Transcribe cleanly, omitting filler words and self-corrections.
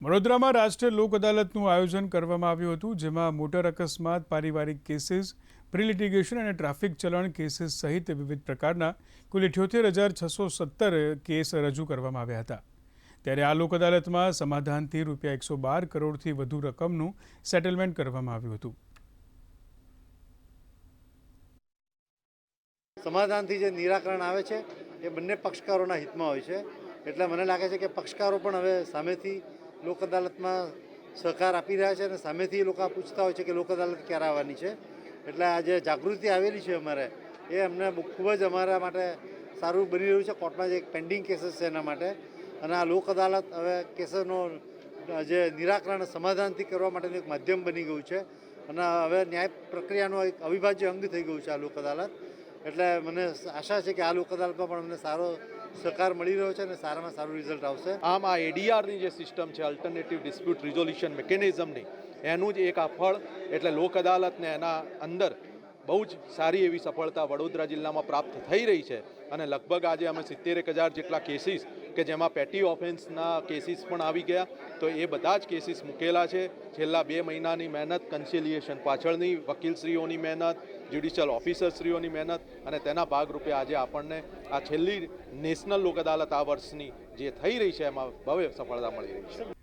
વડોદરામાં રાષ્ટ્રીય લોક અદાલતનું આયોજન કરવામાં આવ્યું હતું, જેમાં મોટર અકસ્માત, પારિવારિક કેસીસ, પ્રી લિટિગેશન અને ટ્રાફિક ચલણ કેસીસ સહિત વિવિધ પ્રકારના કુલ 78,617 કેસ રજૂ કરવામાં આવ્યા હતા. ત્યારે આ લોક અદાલતમાં સમાધાનથી ₹112 કરોડથી વધુ રકમનું સેટલમેન્ટ કરવામાં આવ્યું હતું. સમાધાનથી જે નિરાકરણ આવે છે એ બંને પક્ષકારોના હિતમાં હોય છે. એટલે મને લાગે છે કે પક્ષકારો પણ હવે સામેથી લોક અદાલતમાં સહકાર આપી રહ્યા છે અને સામેથી લોકો પૂછતા હોય છે કે લોક અદાલત ક્યારે આવવાની છે. એટલે આ જે જાગૃતિ આવેલી છે અમારે એ અમને ખૂબ જ અમારા માટે સારું બની રહ્યું છે. કોર્ટમાં જે પેન્ડિંગ કેસીસ છે એના માટે, અને આ લોક અદાલત હવે કેસોનો જે નિરાકરણ સમાધાનથી કરવા માટેનું એક માધ્યમ બની ગયું છે અને હવે ન્યાય પ્રક્રિયાનો એક અવિભાજ્ય અંગ થઈ ગયું છે આ લોક અદાલત. એટલે મને આશા છે કે આ લોક અદાલતમાં પણ અમને સારો સહકાર મળી રહ્યો છે અને સારામાં સારું રિઝલ્ટ આવશે. આમ આ એડીઆરની જે સિસ્ટમ છે, અલ્ટરનેટિવ ડિસ્પ્યુટ રિઝોલ્યુશન મિકેનિઝમની, એનું જ એક આ ફળ એટલે લોક અદાલતને એના અંદર બહુ જ સારી એવી સફળતા વડોદરા જિલ્લામાં પ્રાપ્ત થઈ રહી છે. અને લગભગ આજે અમે 71,000 જેટલા કેસીસ કે જેમાં પેટી ઓફેન્સના કેસીસ પણ આવી ગયા, તો એ બધા જ કેસીસ મૂકેલા છે. છેલ્લા 2 મહિનાની મહેનત, કન્સિલિએશન પાછળની વકીલશ્રીઓની મહેનત, જ્યુડિશિયલ ઓફિસરશ્રીઓની મહેનત, અને તેના ભાગરૂપે આજે આપણને આ છેલ્લી નેશનલ લોક અદાલત આ વર્ષની જે થઈ રહી છે એમાં ભવ્ય સફળતા મળી રહી છે.